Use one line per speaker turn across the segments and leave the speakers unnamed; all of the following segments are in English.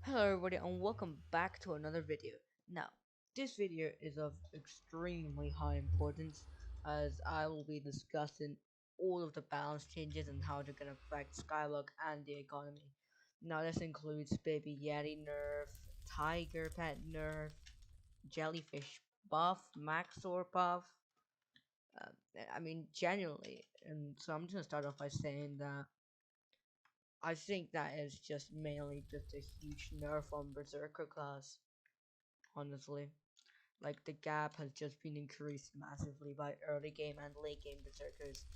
Hello everybody and welcome back to another video. Now, this video is of extremely high importance as I will be discussing all of the balance changes and how they're gonna affect Skyblock and the economy. Now this includes Baby Yeti nerf, Tiger Pet nerf, Jellyfish buff, Maxor buff. I mean genuinely, and so I'm just gonna start off by saying that I think that is just mainly just a huge nerf on Berserker class, honestly. Like, the gap has just been increased massively by early game and late game Berserkers,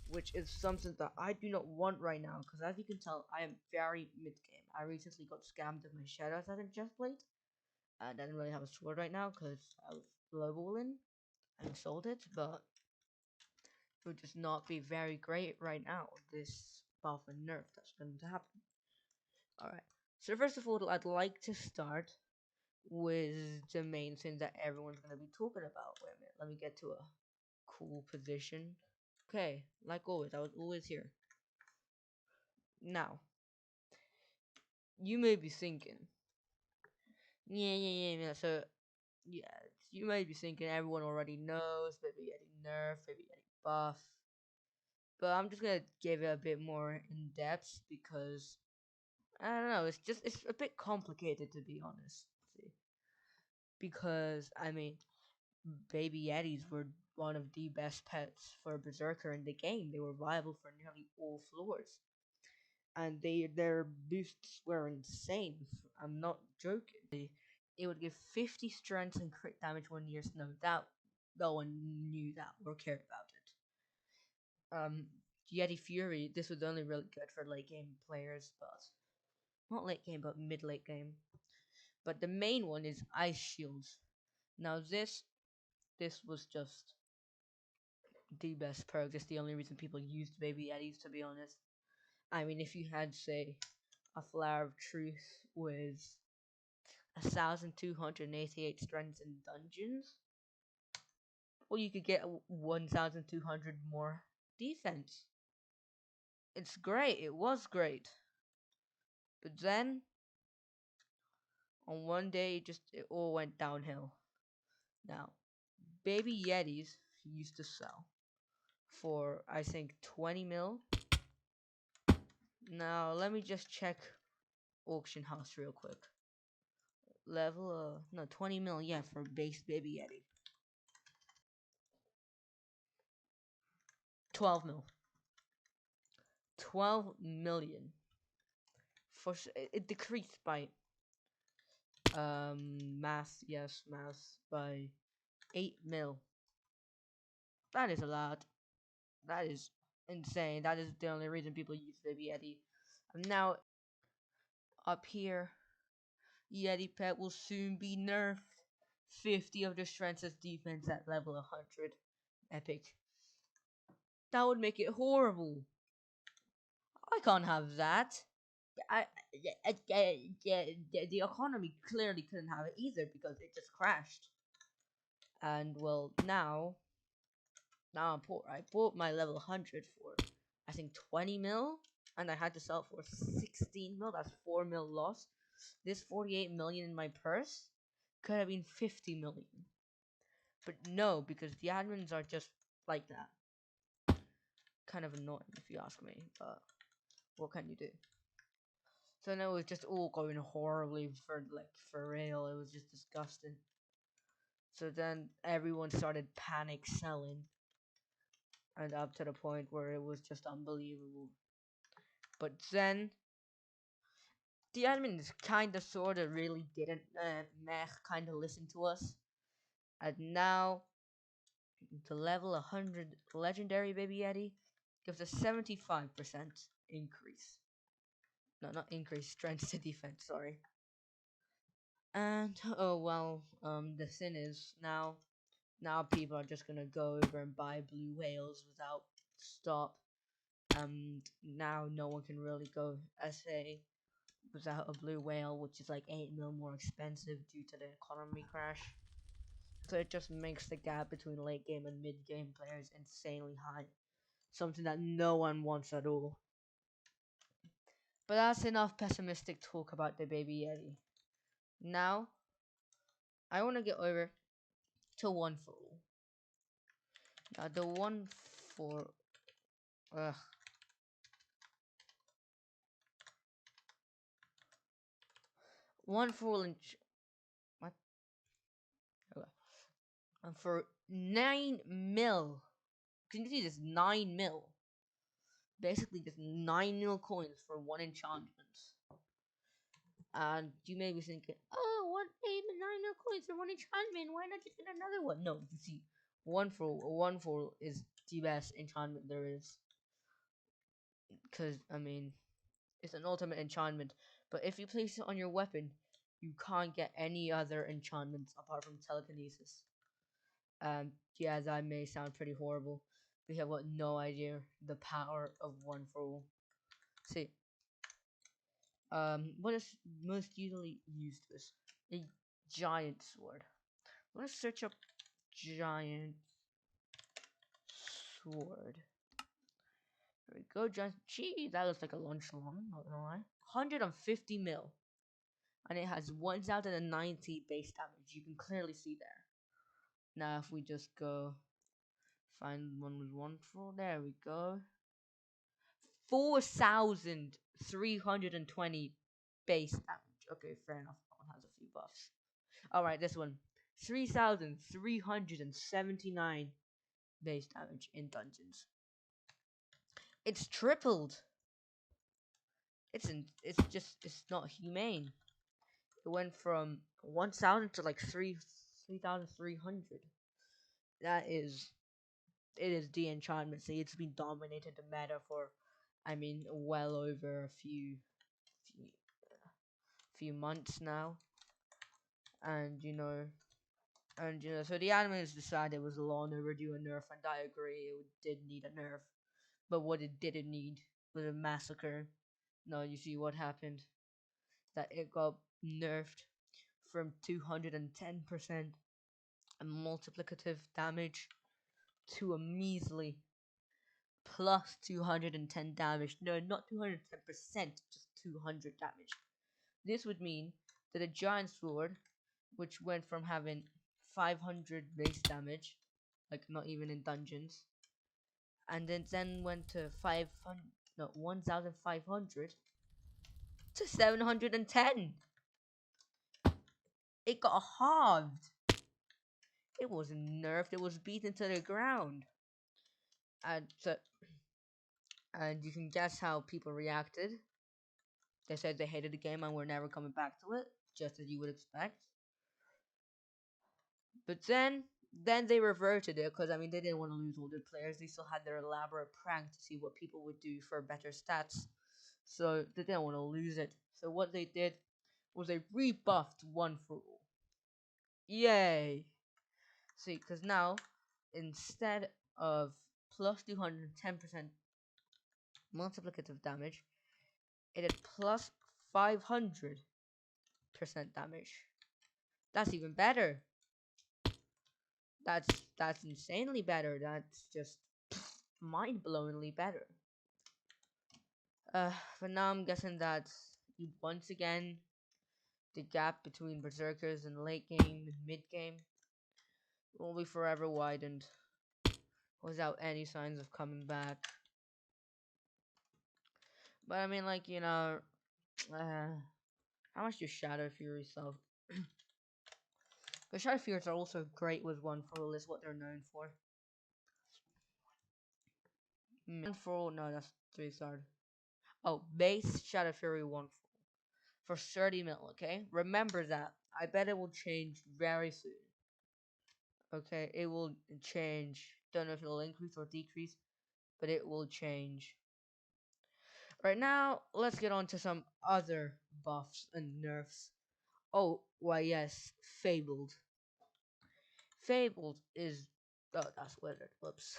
which is something that I do not want right now, because as you can tell, I am very mid-game. I recently got scammed of my Shadow Assassin chestplate, and I didn't really have a sword right now, because I was global and sold it, but it would just not be very great right now, this buff and nerf that's going to happen. Alright, so first of all, I'd like to start with the main thing that everyone's gonna be talking about. Wait a minute, let me get to a cool position. Okay, like always, I was always here. Now, you may be thinking, yeah. So, yeah, you may be thinking everyone already knows Baby Yeti nerf, Baby Yeti buff. But I'm just gonna give it a bit more in depth because I don't know. It's a bit complicated to be honest. See, because I mean, Baby Yetis were one of the best pets for Berserker in the game. They were viable for nearly all floors. And their boosts were insane. I'm not joking. It would give 50 strength and crit damage when near snow. That no one knew that or cared about it. Yeti Fury, this was only really good for late game players, but not late game, but mid late game. But the main one is Ice Shields. Now this was just the best perk. It's the only reason people used Baby Yetis, to be honest. I mean, if you had, say, a Flower of Truth with 1,288 strength in dungeons, well, you could get 1,200 more defense. It's great. It was great. But then, on one day, it all went downhill. Now, Baby Yetis used to sell for, I think, 20 mil. Now, let me just check auction house real quick. Level no, 20 mil, yeah, for base Baby Yeti. 12 mil. 12 million. For it decreased by math by 8 mil. That is a lot. That is insane. That is the only reason people use Baby Yeti. And now up here, Yeti Pet will soon be nerfed. 50 of the strength as defense at level 100. Epic. That would make it horrible. I can't have that. The economy clearly couldn't have it either because it just crashed. And well, now I'm poor. I bought my level 100 for I think 20 mil, and I had to sell it for 16 mil. That's 4 mil loss. This 48 million in my purse could have been 50 million, but no, because the admins are just like that. Kind of annoying if you ask me, but what can you do? So then it was just all going horribly for real. It was just disgusting. So then everyone started panic selling, and up to the point where it was just unbelievable. But then the admins kind of, sort of, really didn't kind of listen to us, and now the level 100 legendary Baby Yeti gives a 75% increase. No, not increase, strength to defense. Sorry. And oh well, the thing is now people are just gonna go over and buy blue whales without stop. And now no one can really go SA without a blue whale, which is like 8 mil more expensive due to the economy crash. So it just makes the gap between late game and mid game players insanely high. Something that no one wants at all. But that's enough pessimistic talk about the Baby Yeti. Now, I want to get over to one for all. Now, the one for... Ugh. One for all in... What? Okay. And for 9 mil. Can you see this? 9 mil. Basically, just 9 mil coins for one enchantment. And you may be thinking, oh, what 8 and 9 mil coins for one enchantment? Why not just get another one? No, you see, one for is the best enchantment there is. Because, I mean, it's an ultimate enchantment. But if you place it on your weapon, you can't get any other enchantments apart from telekinesis. Yeah, that may sound pretty horrible. We have got no idea the power of one for all. See, what is most usually used is a giant sword. Let's search up giant sword. There we go, giant. Gee, that looks like a lunch long. Not gonna lie. 150 mil, and it has 1090 base damage. You can clearly see there. Now, if we just go find one with one for, there we go. 4,320 base damage. Okay, fair enough. That one has a few buffs. Alright, this one. 3,379 base damage in dungeons. It's tripled. It's not humane. It went from 1,000 to like 3,300. It is the enchantment. See, it's been dominated the meta for, I mean, well over a few months now. And so the admins decided it was long overdue a nerf, and I agree, it did need a nerf. But what it didn't need was a massacre. No, you see what happened? That it got nerfed from 210% multiplicative damage to a measly plus 210 damage. No, not 210%, just 200 damage. This would mean that a giant sword, which went from having 500 base damage, like not even in dungeons, and then went to 1,500 to 710. It got halved. It was nerfed. It was beaten to the ground. And you can guess how people reacted. They said they hated the game and were never coming back to it, just as you would expect. But then they reverted it, because I mean, they didn't want to lose all their players. They still had their elaborate prank to see what people would do for better stats. So they didn't want to lose it. So what they did was they rebuffed one for all. Yay! See, because now, instead of plus 210% multiplicative damage, it had plus 500% damage. That's even better. That's insanely better. That's just mind-blowingly better. But now I'm guessing that once again, the gap between berserkers and late game and mid game will be forever widened without any signs of coming back. But I mean, like, how much do Shadow Fury sell? Because Shadow Furies are also great with one for all, is what they're known for. One for all, no, that's 3-star. Oh, base Shadow Fury 1 for 30 mil, okay? Remember that. I bet it will change very soon. Okay, it will change. Don't know if it'll increase or decrease, but it will change. Right now, let's get on to some other buffs and nerfs. Oh, why yes, Fabled. Fabled is... Oh, that's weird. Whoops.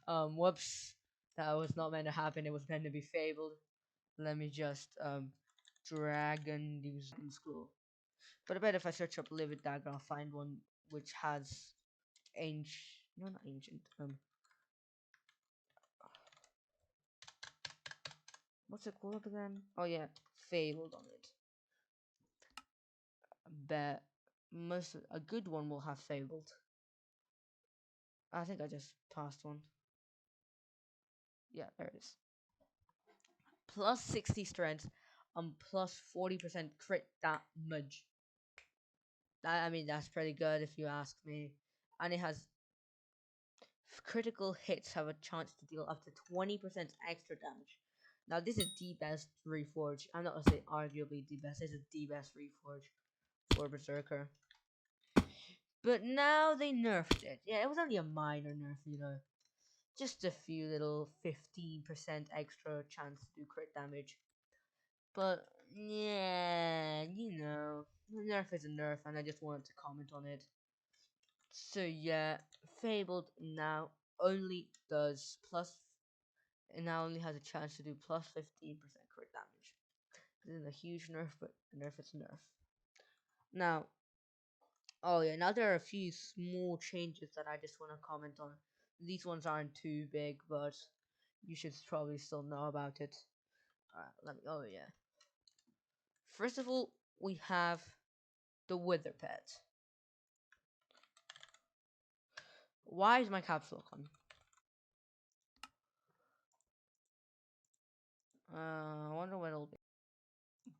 Whoops. That was not meant to happen. It was meant to be Fabled. Let me just, Dragon use in school. But I bet if I search up Livid Dagger, I'll find one which has ancient... No, not ancient. What's it called again? Oh yeah, Fabled on it. Bet a good one will have Fabled. I think I just passed one. Yeah, there it is. Plus 60 strength and plus 40% crit damage. I mean, that's pretty good if you ask me. And it has critical hits have a chance to deal up to 20% extra damage. Now, this is the best Reforge. I'm not gonna say arguably the best. This is the best Reforge for Berserker. But now they nerfed it. Yeah, it was only a minor nerf, you know. Just a few little 15% extra chance to do crit damage. But, yeah, you know. Nerf is a nerf, and I just wanted to comment on it. So, yeah, Fabled now only does it now only has a chance to do plus 15% crit damage. This is a huge nerf, but a nerf is a nerf. Now, oh yeah, now there are a few small changes that I just want to comment on. These ones aren't too big, but you should probably still know about it. Alright, oh yeah. First of all, we have the Wither Pet. Why is my caps lock on? I wonder what it'll be.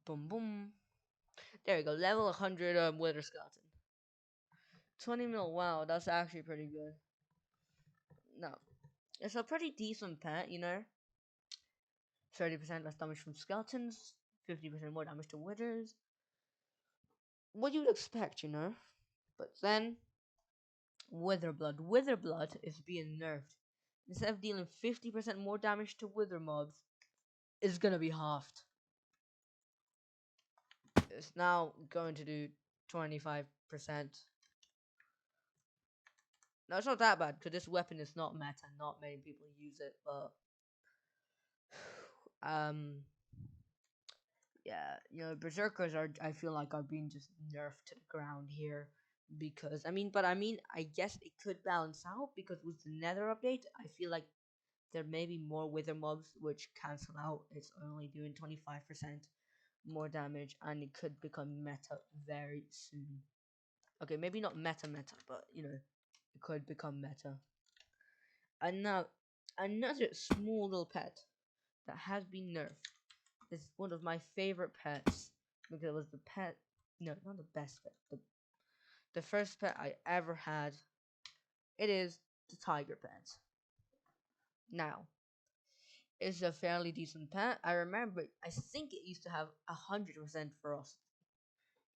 Boom, boom. There we go, level 100 Wither Skeleton. 20 mil, wow, that's actually pretty good. No, it's a pretty decent pet, you know. 30% less damage from skeletons, 50% more damage to withers. What you'd expect, you know. But then, Witherblood. Witherblood is being nerfed. Instead of dealing 50% more damage to wither mobs, it's gonna be halved. It's now going to do 25%. No, it's not that bad, because this weapon is not meta. Not many people use it, but... yeah, you know, berserkers are, I feel like, are being just nerfed to the ground here, because I guess it could balance out, because with the nether update I feel like there may be more wither mobs which cancel out. It's only doing 25% more damage, and it could become meta very soon. Okay, maybe not meta, but you know, it could become meta. And now another small little pet that has been nerfed is one of my favorite pets, because it was the pet. No, not the best pet. The first pet I ever had. It is the tiger pet. Now, it's a fairly decent pet. I remember, I think it used to have 100% ferocity.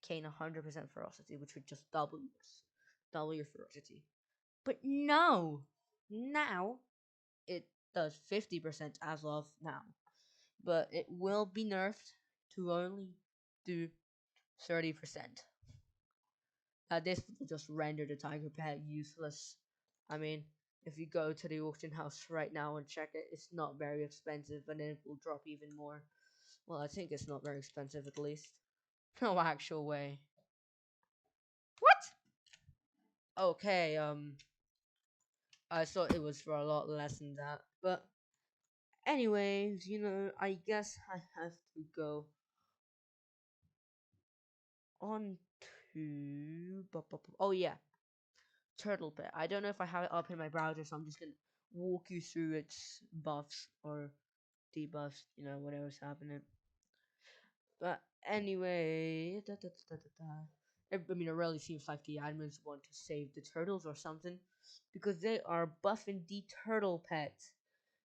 Gain 100% ferocity, which would just double your ferocity. But no, now it does 50% as of now. But it will be nerfed to only do 30%. This will just render the tiger pet useless. I mean, if you go to the auction house right now and check it, it's not very expensive, and then it will drop even more. Well, I think it's not very expensive at least. No actual way. What? Okay, I thought it was for a lot less than that. But anyways, you know, I guess I have to go on to... Oh yeah, Turtle Pet. I don't know if I have it up in my browser, so I'm just gonna walk you through its buffs or debuffs, you know, whatever's happening. But anyway, I mean, it really seems like the admins want to save the turtles or something, because they are buffing the Turtle Pet,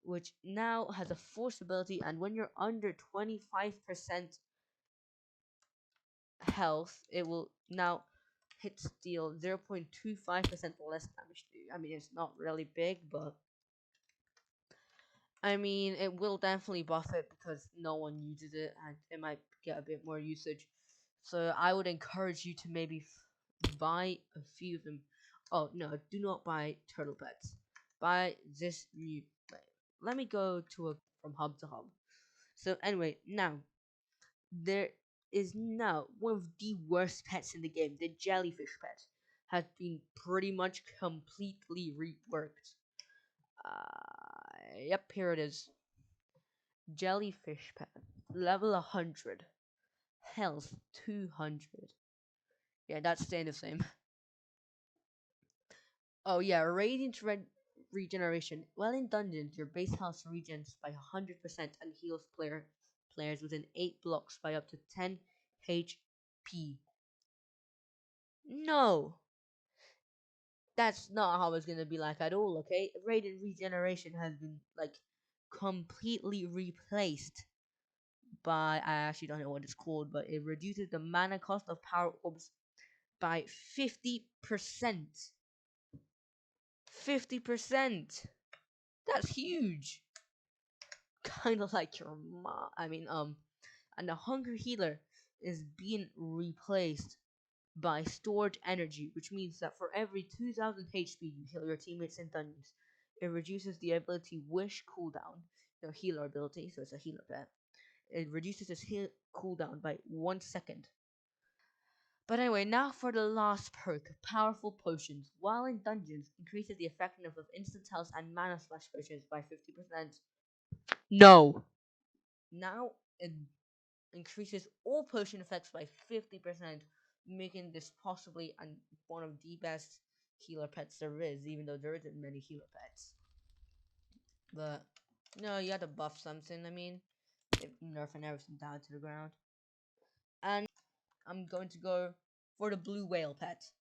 which now has a force ability, and when you're under 25% health, it will now hit deal 0.25% less damage to you. I mean, it's not really big, but I mean, it will definitely buff it because no one uses it, and it might get a bit more usage. So I would encourage you to maybe buy a few of them. Oh no, do not buy turtle pets. Buy this new. Let me go to from hub to hub. So anyway, now there is now one of the worst pets in the game. The jellyfish pet has been pretty much completely reworked. Yep, here it is. Jellyfish Pet, level 100, health 200. Yeah, that's staying the same. Oh yeah, radiant regeneration. While in dungeons, your base health regens by 100% and heals players within 8 blocks by up to 10 HP. No, that's not how it's gonna be like at all. Okay, radiant regeneration has been like completely replaced by, I actually don't know what it's called, but it reduces the mana cost of power orbs by 50%. 50%. That's huge. Kind of like your mom. And the hunger healer is being replaced by stored energy, which means that for every 2000 HP you heal your teammates in dungeons, it reduces the ability wish cooldown, healer ability, so it's a healer pet. It reduces its heal cooldown by 1 second. But anyway, now for the last perk, Powerful Potions. While in dungeons, increases the effectiveness of instant health and mana splash potions by 50%. No. Now it increases all potion effects by 50%, making this possibly one of the best healer pets there is, even though there isn't many healer pets. But, no, you have to buff something, nerfing everything down to the ground. And I'm going to go for the blue whale pet.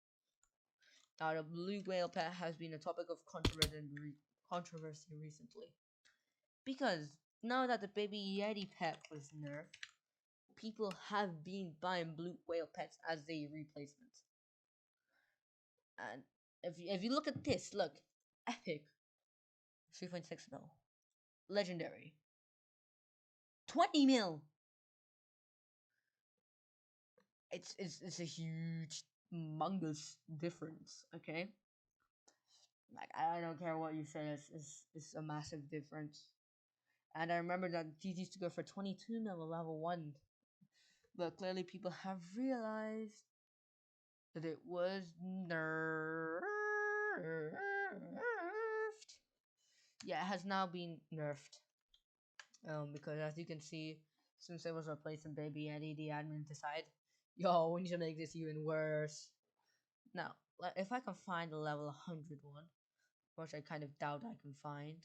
Now, the blue whale pet has been a topic of controversy recently. Because now that the Baby Yeti pet was nerfed, people have been buying blue whale pets as their replacement. And if you look at this, look, epic, 3.6 mil, legendary, 20 mil. It's a huge, humongous difference. Okay, like I don't care what you say, it's a massive difference. And I remember that these used to go for 22 mil at level 1, but clearly people have realized that it was nerfed. Yeah, it has now been nerfed. Because as you can see, since it was replacing Baby Yeti, the admin decided, yo, we need to make this even worse. Now, if I can find a level 100 one, which I kind of doubt I can find.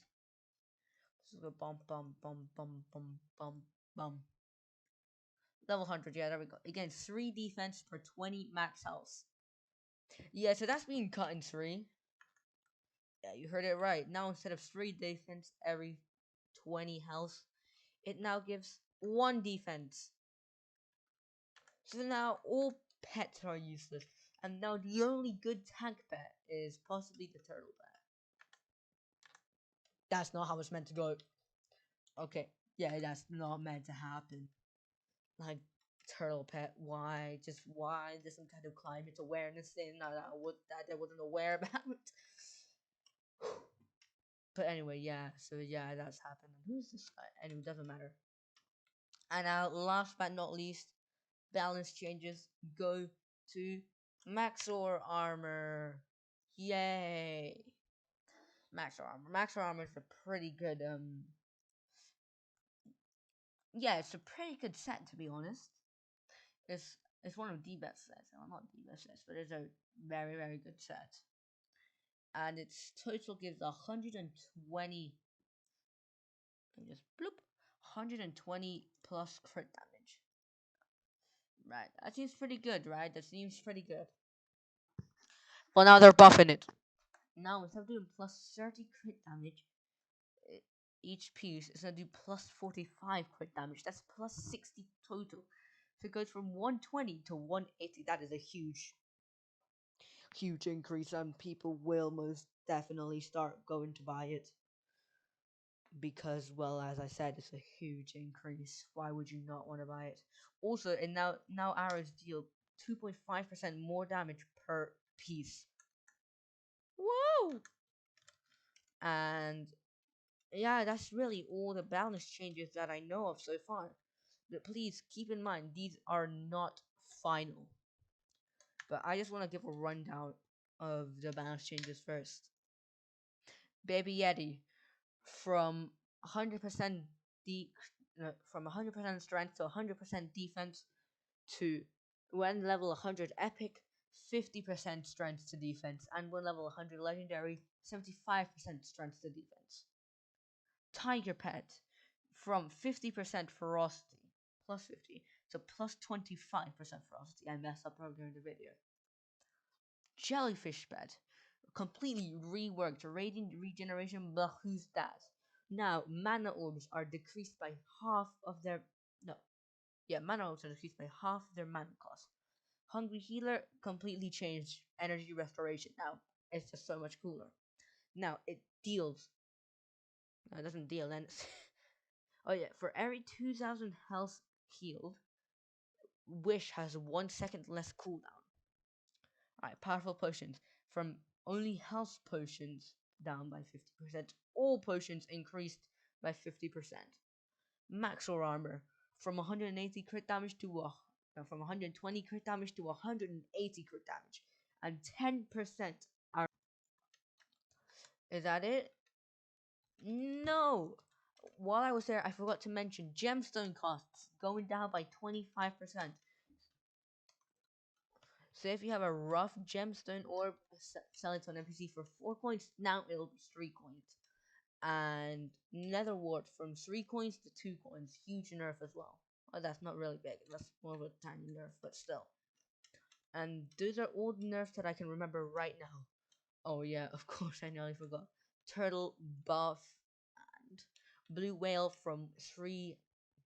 This is go bum bum bum bum bum bum bum. Level 100, yeah, there we go. Again, 3 defense per 20 max health. Yeah, so that's being cut in 3. Yeah, you heard it right. Now instead of 3 defense every 20 health, it now gives 1 defense. So now all pets are useless. And now the only good tank pet is possibly the turtle pet. That's not how it's meant to go. Okay, yeah, that's not meant to happen. Like, turtle pet, why? Just why? There's some kind of climate awareness thing that I wasn't aware about. But anyway, yeah, so yeah, that's happened. Who's this guy? Anyway, it doesn't matter. And now, last but not least, balance changes go to Maxor Armor. Yay! Maxor Armor. Maxor Armor is a pretty good, yeah, it's a pretty good set, to be honest. It's one of the best sets. Well, not the best sets, but it's a very, very good set. And its total gives 120. Just bloop. 120 plus crit damage. Right, that seems pretty good, right? That seems pretty good. Well, now they're buffing it. Now, instead of doing plus 30 crit damage, each piece is going to do plus 45 crit damage. That's plus 60 total. So it goes from 120 to 180. That is a huge increase, and people will most definitely start going to buy it. Because, well, as I said, it's a huge increase. Why would you not want to buy it? Also, and now arrows deal 2.5% more damage per piece. Whoa! And yeah, that's really all the balance changes that I know of so far. But please keep in mind, these are not final. But I just want to give a rundown of the balance changes first. Baby Yeti, from 100% from 100% strength to 100% defense to when level 100 epic, 50% strength to defense, and when level 100 legendary, 75% strength to defense. Tiger Pet from 50% ferocity, plus 50, so plus 25% ferocity. I messed up earlier in the video. Jellyfish Pet, completely reworked, radiant regeneration, but who's that? Now, mana orbs are decreased by half of their, no, yeah, mana orbs are decreased by half their mana cost. Hungry Healer completely changed energy restoration. Now, it's just so much cooler. Now, it deals, no, it doesn't deal, and oh yeah, for every 2000 health healed, Wish has 1 second less cooldown. Alright, powerful potions. From only health potions down by 50%, all potions increased by 50%. Maxor Armor from 180 crit damage to from 120 crit damage to 180 crit damage, and 10% armor. Is that it? No! While I was there, I forgot to mention gemstone costs going down by 25%. So if you have a rough gemstone orb, sell it to an NPC for 4 coins, now it'll be 3 coins. And nether wart from 3 coins to 2 coins, huge nerf as well. Oh, that's not really big, that's more of a tiny nerf, but still. And those are all the nerfs that I can remember right now. Oh yeah, of course, I nearly forgot. Turtle buff and blue whale from 3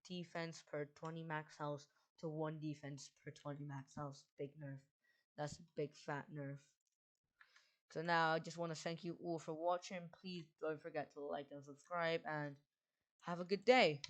defense per 20 max health to 1 defense per 20 max health. Big nerf. That's a big fat nerf. So now I just want to thank you all for watching. Please don't forget to like and subscribe, and have a good day.